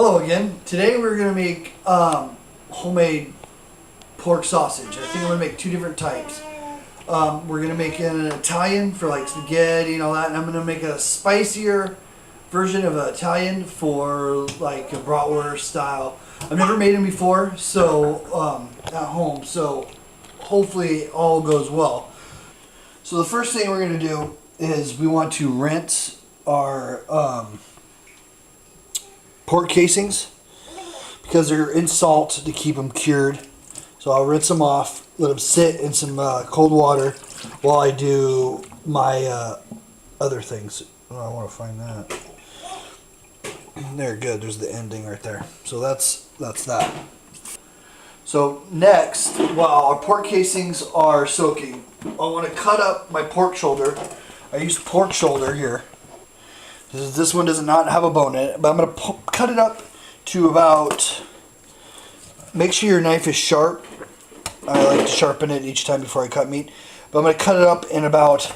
Hello again. Today we're going to make homemade pork sausage. I think I'm going to make two different types. We're going to make an Italian for like spaghetti and all that, and I'm going to make a spicier version of an Italian for like a bratwurst style. I've never made them before, so at home, so hopefully all goes well. So the first thing we're going to do is we want to rinse our pork casings because they're in salt to keep them cured. So I'll rinse them off, let them sit in some cold water while I do my other things. Oh, I want to find that. There, good. There's the ending right there. So that's that. So next, while our pork casings are soaking, I want to cut up my pork shoulder. I use pork shoulder here. This one does not have a bone in it, but I'm going to cut it up to about, make sure your knife is sharp. I like to sharpen it each time before I cut meat. But I'm going to cut it up in about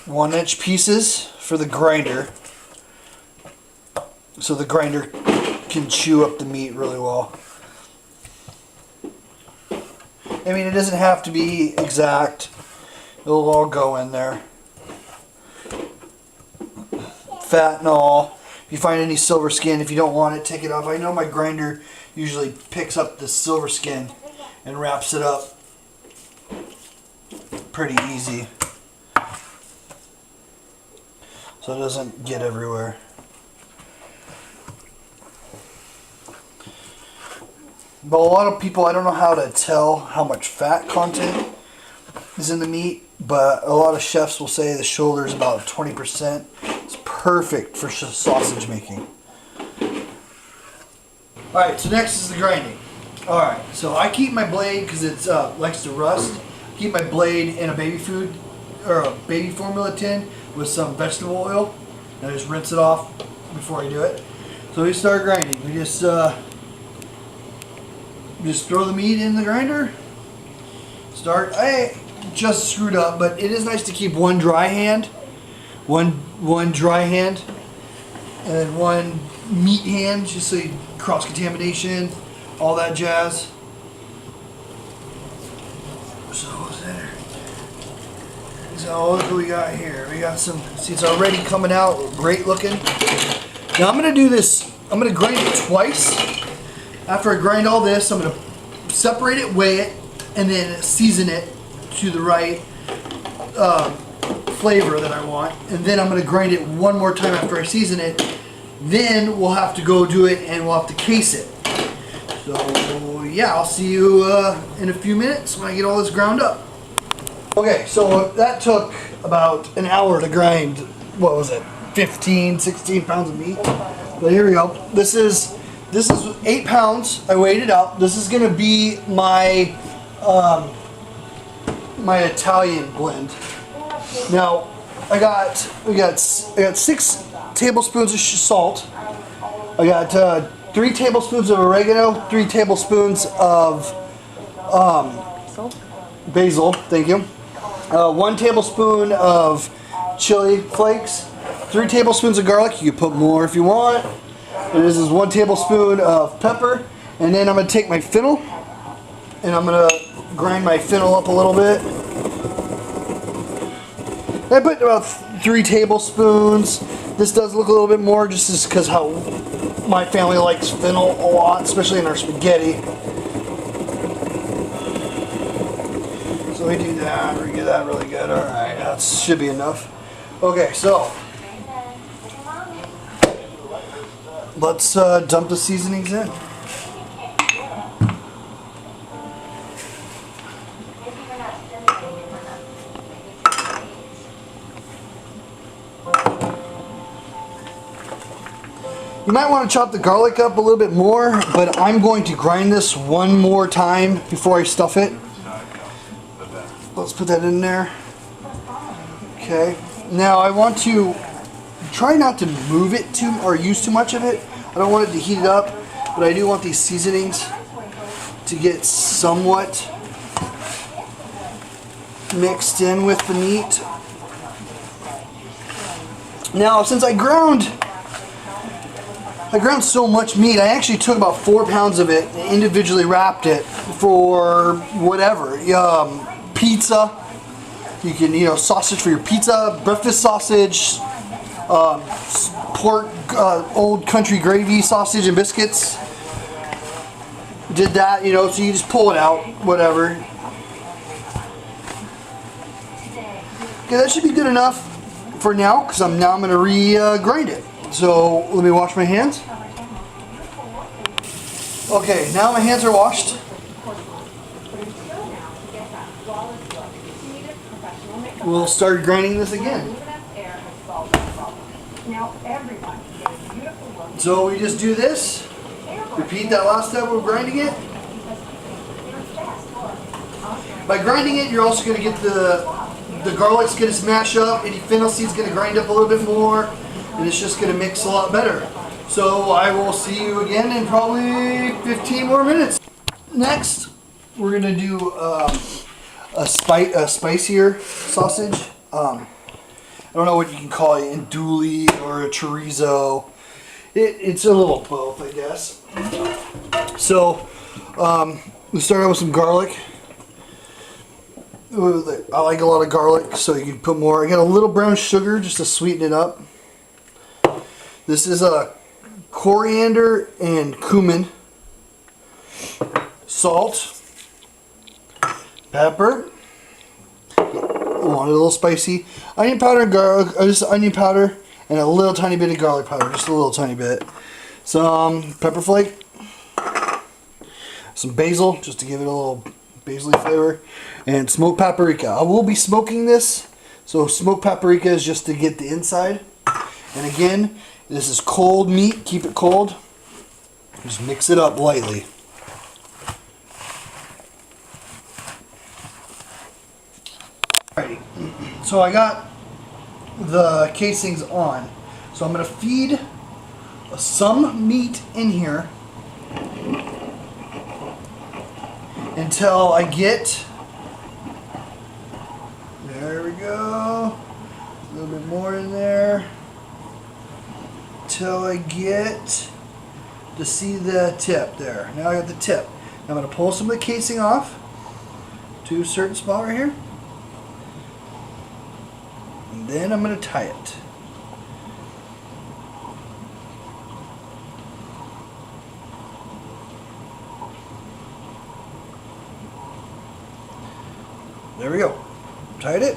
1-inch pieces for the grinder, so the grinder can chew up the meat really well. I mean, it doesn't have to be exact. It'll all go in there. Fat and all. If you find any silver skin, if you don't want it, take it off. I know my grinder usually picks up the silver skin and wraps it up pretty easy, so it doesn't get everywhere. But a lot of people, I don't know how to tell how much fat content is in the meat, but a lot of chefs will say the shoulder is about 20%. It's perfect for sausage making. Alright, so next is the grinding. Alright, so I keep my blade, because it likes to rust, keep my blade in a baby food, or a baby formula tin with some vegetable oil, and I just rinse it off before I do it. So we start grinding. We just throw the meat in the grinder. I just screwed up, but it is nice to keep one dry hand, one dry hand, and then one meat hand, just so you cross contamination, all that jazz. So look what we got here. We got some. See, it's already coming out great looking. Now I'm gonna do this. I'm gonna grind it twice. After I grind all this, I'm going to separate it, weigh it, and then season it to the right flavor that I want. And then I'm going to grind it one more time after I season it. Then we'll have to go do it and we'll have to case it. So yeah, I'll see you in a few minutes when I get all this ground up. Okay, so that took about an hour to grind, what was it, 15, 16 pounds of meat. But here we go. This is 8 pounds. I weighed it up. This is gonna be my my Italian blend. Now I got 6 tablespoons of salt. I got 3 tablespoons of oregano, 3 tablespoons of basil. Thank you. 1 tablespoon of chili flakes. 3 tablespoons of garlic. You can put more if you want. And this is 1 tablespoon of pepper, and then I'm going to take my fennel, and I'm going to grind my fennel up a little bit. I put about 3 tablespoons. This does look a little bit more just because how my family likes fennel a lot, especially in our spaghetti. So we do that, we get that really good. Alright, that should be enough. Okay, so let's dump the seasonings in. You might want to chop the garlic up a little bit more, but I'm going to grind this one more time before I stuff it. Let's put that in there. Okay. Now I want to try not to move it or use too much of it. I don't want it to heat it up, but I do want these seasonings to get somewhat mixed in with the meat. Now, since I ground I ground so much meat. I actually took about 4 pounds of it and individually wrapped it for whatever. Pizza. You can, sausage for your pizza, breakfast sausage, pork, old country gravy sausage and biscuits. Did that, so you just pull it out, whatever. Okay, that should be good enough for now, because I'm going to re-grind it. So let me wash my hands. Okay, now my hands are washed. We'll start grinding this again. So we just do this. Repeat that last step of grinding it. By grinding it, you're also going to get the garlic's going to smash up, any fennel seed's going to grind up a little bit more, and it's just going to mix a lot better. So I will see you again in probably 15 more minutes. Next, we're going to do a spicier sausage. I don't know what you can call it, andouille or a chorizo. It's a little both, I guess. So we start out with some garlic. I like a lot of garlic, so you can put more. I got a little brown sugar just to sweeten it up. This is a coriander and cumin, salt, pepper. I want it a little spicy. Onion powder and garlic, just onion powder and a little tiny bit of garlic powder, just a little tiny bit. Some pepper flake, some basil, just to give it a little basil-y flavor, and smoked paprika. I will be smoking this, so smoked paprika is just to get the inside. And again, this is cold meat. Keep it cold. Just mix it up lightly. Alrighty, so I got the casings on. So I'm going to feed some meat in here until I get, there we go, a little bit more in there, till I get to see the tip there. Now I got the tip. Now I'm going to pull some of the casing off to a certain spot right here. And then I'm going to tie it. There we go. Tied it.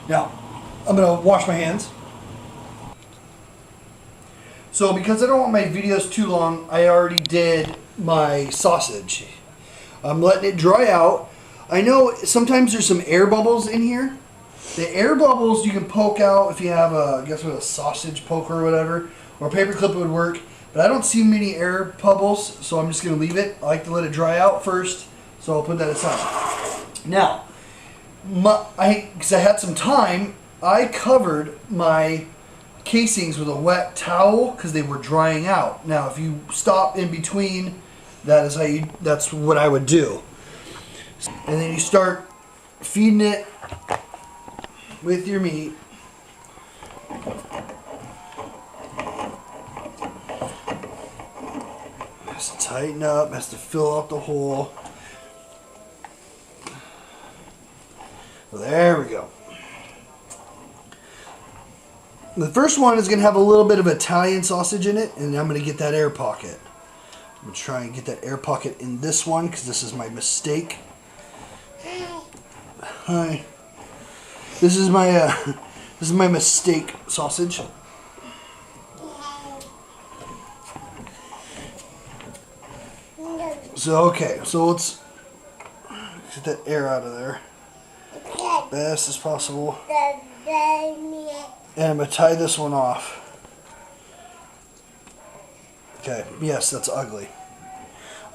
Now, I'm going to wash my hands. So because I don't want my videos too long, I already did my sausage. I'm letting it dry out. I know sometimes there's some air bubbles in here. The air bubbles you can poke out if you have a, I guess with a sausage poker or whatever, or a paper clip would work. But I don't see many air bubbles, so I'm just going to leave it. I like to let it dry out first, so I'll put that aside. Now, because I had some time, I covered my casings with a wet towel because they were drying out. Now, if you stop in between, that's what I would do. And then you start feeding it with your meat. Has to tighten up, has to fill out the hole. There we go. The first one is going to have a little bit of Italian sausage in it, and I'm going to get that air pocket. I'm going to try and get that air pocket in this one because this is my mistake. Hi. This is my mistake sausage. So okay, so let's get that air out of there best as possible. And I'm going to tie this one off. Okay, yes, that's ugly.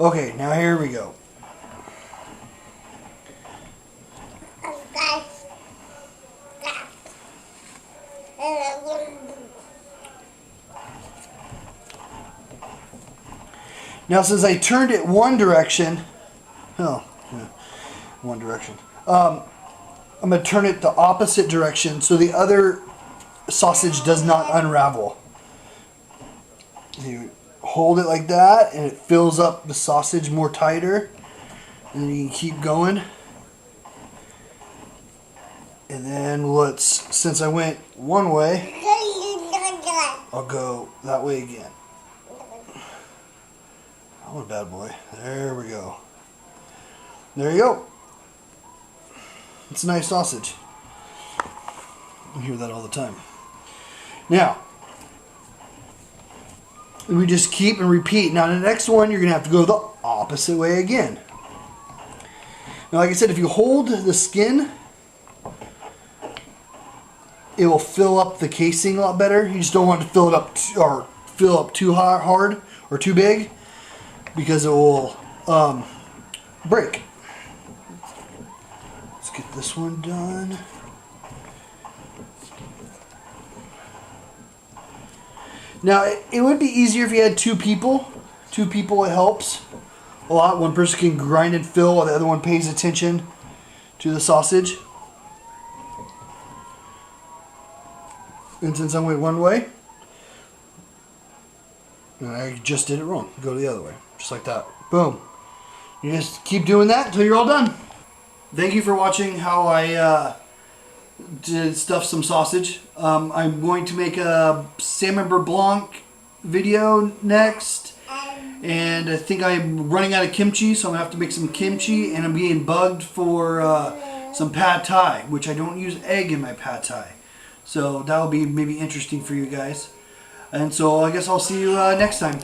Okay, now here we go. Now since I turned it one direction, one direction, I'm going to turn it the opposite direction so the other sausage does not unravel. you hold it like that, and it fills up the sausage more tighter, and then you can keep going. And then since I went one way, I'll go that way again. Oh, a bad boy. There we go. There you go. It's a nice sausage. I hear that all the time. Now, we just keep and repeat. Now, the next one, you're going to have to go the opposite way again. Now, like I said, if you hold the skin, it will fill up the casing a lot better. You just don't want to fill it up fill up too hard or too big, because it will break. Let's get this one done. Now, it would be easier if you had two people. Two people, it helps a lot. One person can grind and fill while the other one pays attention to the sausage. And since I went one way, and I just did it wrong, go the other way. Just like that. Boom. You just keep doing that until you're all done. Thank you for watching how I did stuff some sausage. I'm going to make a salmon beurre blanc video next. And I think I'm running out of kimchi, so I'm going to have to make some kimchi. And I'm being bugged for some pad thai, which I don't use egg in my pad thai. So that'll be maybe interesting for you guys. And so I guess I'll see you next time.